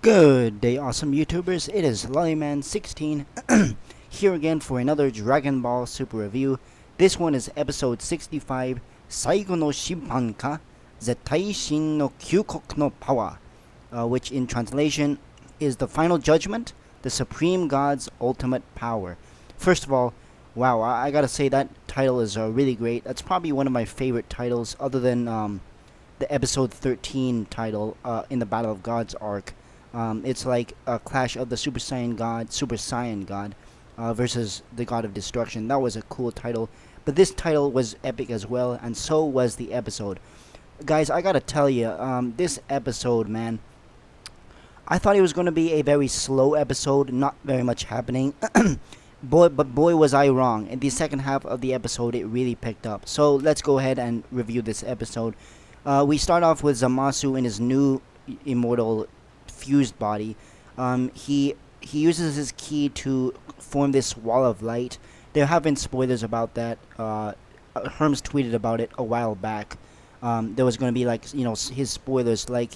Good day, awesome YouTubers. It is Lollyman16 here again for another Dragon Ball Super review. This one is episode 65, 最後の審判か絶対神の究極のパワー, which in translation is the final judgment, the supreme god's ultimate power. First of all, wow, I gotta say that title is really great. That's probably one of my favorite titles other than the episode 13 title in the Battle of Gods arc. It's like a clash of the Super Saiyan God versus the God of Destruction. That was a cool title. But this title was epic as well, and so was the episode. Guys, I gotta tell you, this episode, man, I thought it was going to be a very slow episode, not very much happening. But boy was I wrong. In the second half of the episode, it really picked up. So let's go ahead and review this episode. We start off with Zamasu in his new immortal fused body. He uses his ki to form this wall of light. There have been spoilers about that. Herms tweeted about it a while back. There was going to be his spoilers, like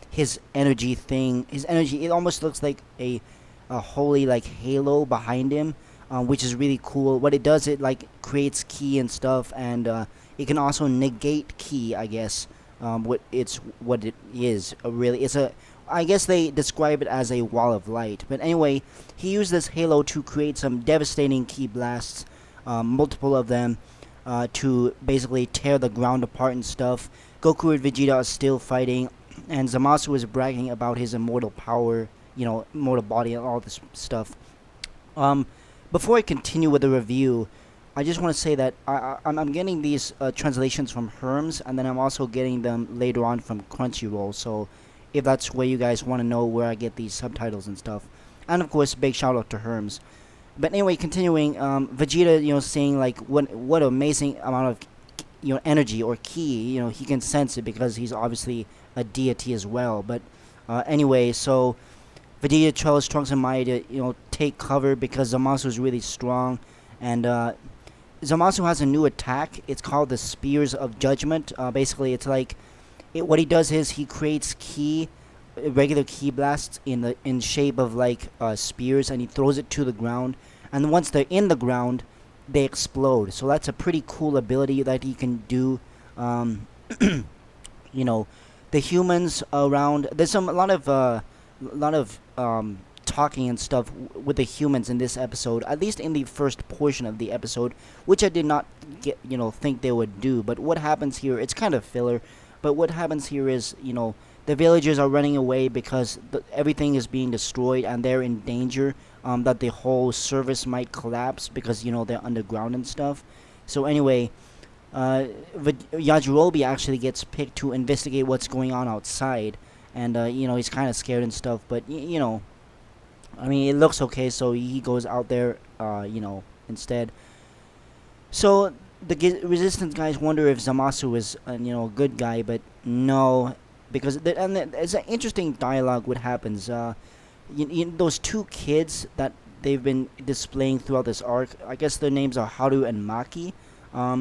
his energy thing. His energy, it almost looks like a holy halo behind him, which is really cool. What it does, it creates ki and stuff, and it can also negate ki, I guess. What it is really. I guess they describe it as a wall of light. But anyway, he used this halo to create some devastating ki blasts, multiple of them, to basically tear the ground apart and stuff. Goku and Vegeta are still fighting, and Zamasu is bragging about his immortal power, immortal body and all this stuff. Before I continue with the review, I just want to say that I'm getting these translations from Herms, and then I'm also getting them later on from Crunchyroll, so if that's where you guys want to know where I get these subtitles and stuff. And of course, big shout out to Herms. But anyway, continuing, Vegeta, saying what amazing amount of energy or ki, he can sense it because he's obviously a deity as well. But anyway, so Vegeta tells Trunks and Mai to take cover because Zamasu is really strong, and Zamasu has a new attack. It's called the Spears of Judgment. Basically, it's what he does is he creates ki, regular ki blasts in shape of spears, and he throws it to the ground. And once they're in the ground, they explode. So that's a pretty cool ability that he can do. The humans around. There's a lot of talking and stuff with the humans in this episode, at least in the first portion of the episode, which I did not think they would do. But what happens here, it's kind of filler, but what happens here is, the villagers are running away because everything is being destroyed and they're in danger, that the whole service might collapse because, they're underground and stuff. So anyway, Yajirobe actually gets picked to investigate what's going on outside, and, he's kind of scared and stuff, but, it looks okay, so he goes out there, instead. So the resistance guys wonder if Zamasu is a good guy, but no, because there's an interesting dialogue what happens. Those two kids that they've been displaying throughout this arc, I guess their names are Haru and Maki.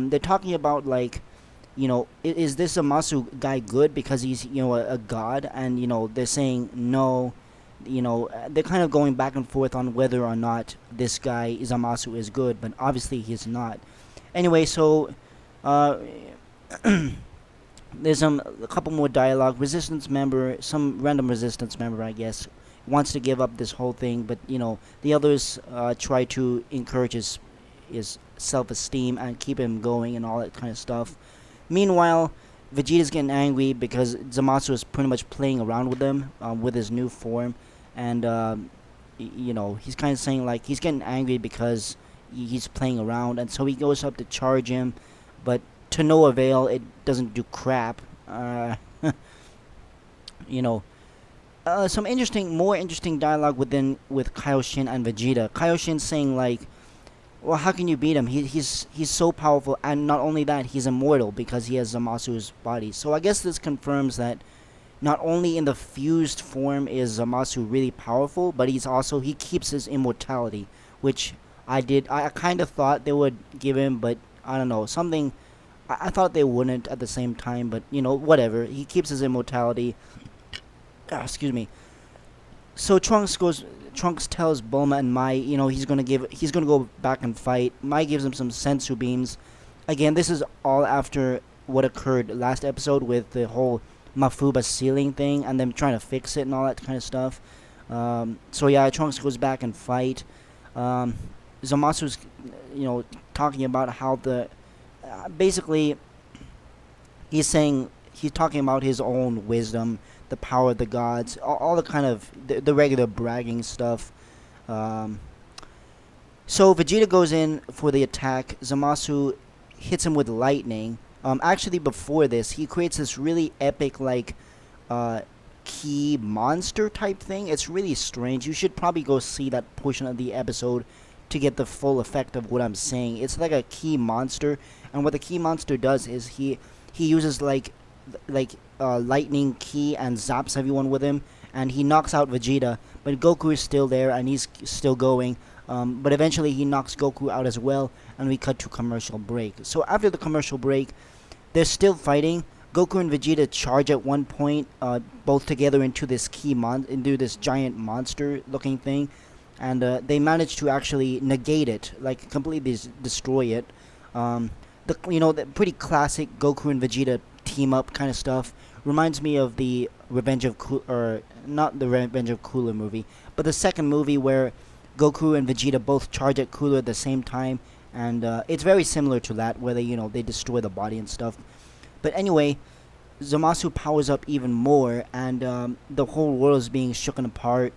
They're talking about is this Zamasu guy good because he's a god, and they're saying no. They're kind of going back and forth on whether or not this guy Zamasu is good, but obviously he's not. Anyway, so there's a couple more dialogue. Some random resistance member, I guess, wants to give up this whole thing, but the others try to encourage his self-esteem and keep him going and all that kind of stuff. Meanwhile, Vegeta's getting angry because Zamasu is pretty much playing around with him with his new form, and he's kind of saying he's getting angry because he's playing around, and so he goes up to charge him, but to no avail. It doesn't do crap. Some more interesting dialogue with Kaioshin and Vegeta. Kaioshin saying well, how can you beat him? He's so powerful, and not only that, he's immortal because he has Zamasu's body. So I guess this confirms that not only in the fused form is Zamasu really powerful, but he keeps his immortality, which I kind of thought they would give him, but I don't know, something. I thought they wouldn't at the same time, but whatever. He keeps his immortality. Excuse me. So Trunks tells Bulma and Mai, he's gonna go back and fight. Mai gives him some sensu beams. Again, this is all after what occurred last episode with the whole Mafuba ceiling thing and them trying to fix it and all that kind of stuff. So yeah, Trunks goes back and fight. Zamasu's, talking about how basically he's talking about his own wisdom, the power of the gods, all the kind of the regular bragging stuff. So Vegeta goes in for the attack. Zamasu hits him with lightning. Actually, before this, he creates this really epic, key monster type thing. It's really strange. You should probably go see that portion of the episode to get the full effect of what I'm saying. It's like a key monster, and what the key monster does is he uses lightning key and zaps everyone with him, and he knocks out Vegeta, but Goku is still there and he's still going. But eventually he knocks Goku out as well, and we cut to commercial break. So after the commercial break, they're still fighting. Goku and Vegeta charge at one point, both together into this into this giant monster-looking thing, and they manage to actually negate it, completely destroy it. The pretty classic Goku and Vegeta team up kind of stuff reminds me of the not the Revenge of Cooler movie, but the second movie where Goku and Vegeta both charge at Cooler at the same time, and it's very similar to that, where they destroy the body and stuff. But anyway, Zamasu powers up even more, and the whole world is being shooken apart.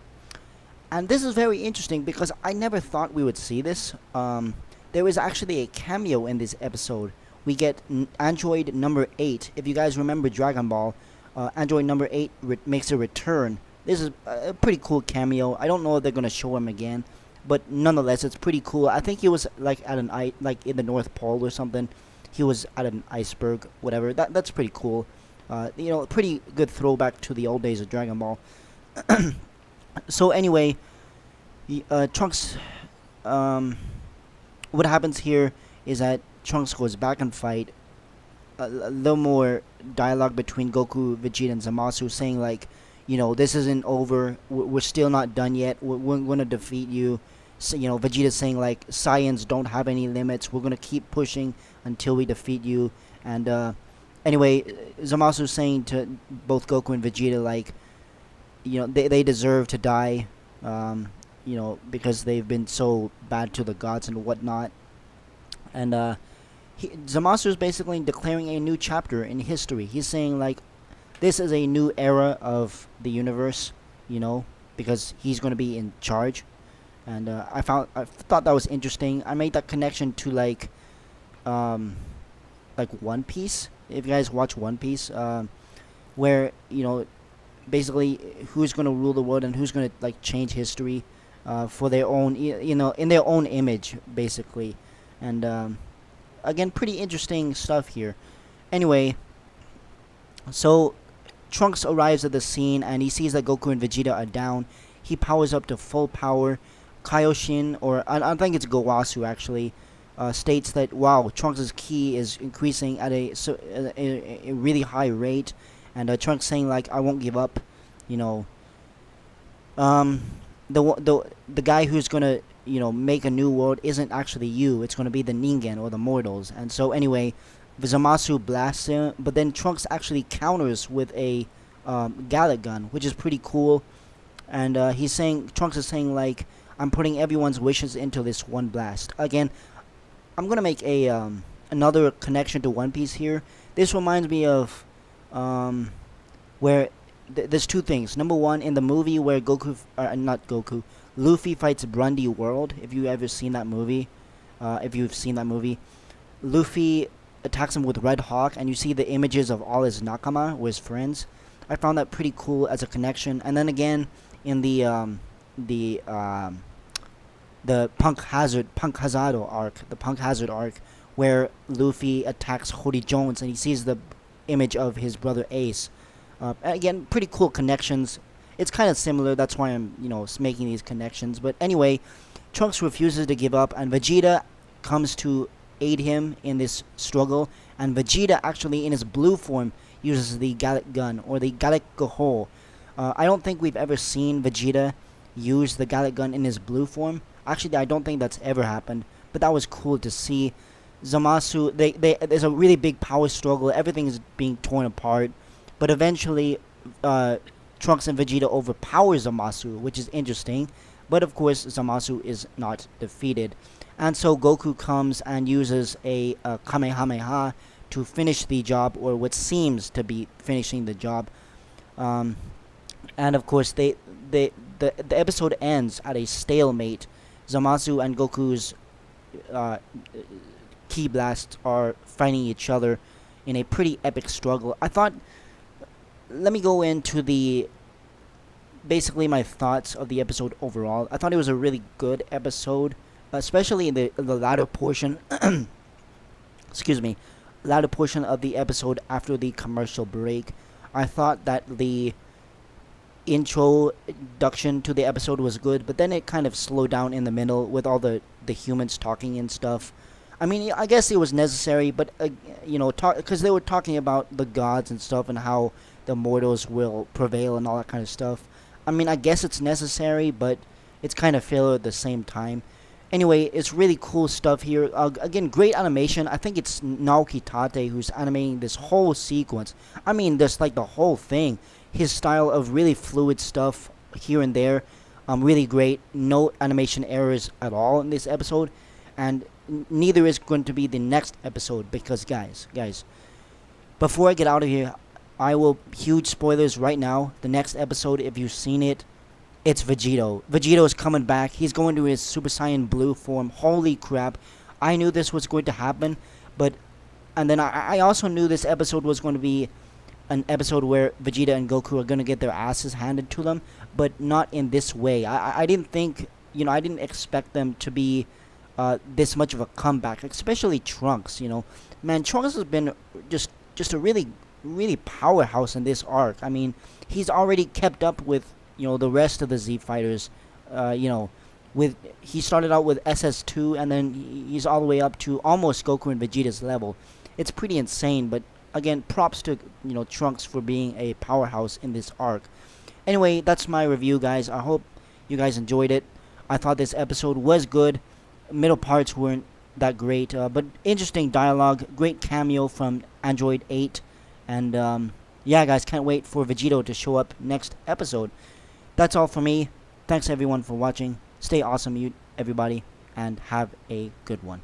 And this is very interesting because I never thought we would see this. There is actually a cameo in this episode. We get Android number 8. If you guys remember Dragon Ball, Android number 8 makes a return. This is a pretty cool cameo. I don't know if they're gonna show him again, but nonetheless, it's pretty cool. I think he was in the North Pole or something. He was at an iceberg, whatever. That's pretty cool. Pretty good throwback to the old days of Dragon Ball. So anyway, Trunks. What happens here is that Trunks goes back and fight. A little more dialogue between Goku, Vegeta, and Zamasu, saying this isn't over. We're still not done yet. We're gonna defeat you. So, Vegeta's saying Saiyans don't have any limits. We're gonna keep pushing until we defeat you. And anyway, Zamasu's saying to both Goku and Vegeta they deserve to die. Because they've been so bad to the gods and whatnot. And Zamasu is basically declaring a new chapter in history. He's saying this is a new era of the universe, because he's going to be in charge. And I thought that was interesting. I made that connection to One Piece. If you guys watch One Piece, where basically who's going to rule the world and who's going to change history for their own, in their own image, basically. And again, pretty interesting stuff here. Anyway, so Trunks arrives at the scene and he sees that Goku and Vegeta are down. He powers up to full power. Kaioshin, or I think it's Gowasu actually, states that wow, Trunks' ki is increasing at a really high rate, and Trunks saying I won't give up. The guy who's gonna make a new world isn't actually you. It's gonna be the Ningen, or the mortals. And so anyway, Zamasu blasts him, but then Trunks actually counters with a Gallic gun, which is pretty cool. And Trunks is saying I'm putting everyone's wishes into this one blast. Again, I'm gonna make a another connection to One Piece here. This reminds me of where there's two things. Number one, in the movie where Luffy fights Grundy World. If you've seen that movie, Luffy attacks him with Red Hawk, and you see the images of all his nakama, or his friends. I found that pretty cool as a connection. And then again, in the Punk Hazard arc, where Luffy attacks Hody Jones and he sees the image of his brother Ace. Again, pretty cool connections. It's kind of similar, that's why I'm making these connections. But anyway, Trunks refuses to give up, and Vegeta comes to aid him in this struggle. And Vegeta actually, in his blue form, uses the Gallic gun, or the Gallic Goho. I don't think we've ever seen Vegeta use the Gallic gun in his blue form. Actually, I don't think that's ever happened, but that was cool to see. Zamasu, there's a really big power struggle. Everything is being torn apart, but eventually, Trunks and Vegeta overpower Zamasu, which is interesting. But of course, Zamasu is not defeated, and so Goku comes and uses a Kamehameha to finish the job, or what seems to be finishing the job. And of course, the episode ends at a stalemate. Zamasu and Goku's Ki blasts are fighting each other in a pretty epic struggle. I thought, let me go into basically my thoughts of the episode overall. I thought it was a really good episode, especially in the latter portion. Excuse me, latter portion of the episode after the commercial break. I thought that the introduction to the episode was good, but then it kind of slowed down in the middle with all the humans talking and stuff. I mean, I guess it was necessary, but because they were talking about the gods and stuff and how the mortals will prevail and all that kind of stuff. I mean, I guess it's necessary, but it's kind of filler at the same time. Anyway, it's really cool stuff here. Again, great animation. I think it's Naoki Tate who's animating this whole sequence. I mean, just like the whole thing. His style of really fluid stuff here and there, really great. No animation errors at all in this episode, and neither is going to be the next episode, because guys, before I get out of here, I will, huge spoilers right now. The next episode, if you've seen it, it's Vegito. Vegito is coming back. He's going to his Super Saiyan Blue form. Holy crap. I knew this was going to happen, and then I also knew this episode was going to be an episode where Vegeta and Goku are going to get their asses handed to them, but not in this way. I didn't think, I didn't expect them to be this much of a comeback, especially Trunks. Man, Trunks has been just a really powerhouse in this arc. I mean, he's already kept up with the rest of the Z fighters. He started out with SS2, and then he's all the way up to almost Goku and Vegeta's level. It's pretty insane, but again, props to Trunks for being a powerhouse in this arc. Anyway, that's my review, guys. I hope you guys enjoyed it. I thought this episode was good. Middle parts weren't that great, but interesting dialogue. Great cameo from Android 8. And yeah, guys, can't wait for Vegito to show up next episode. That's all for me. Thanks everyone for watching. Stay awesome, everybody, and have a good one.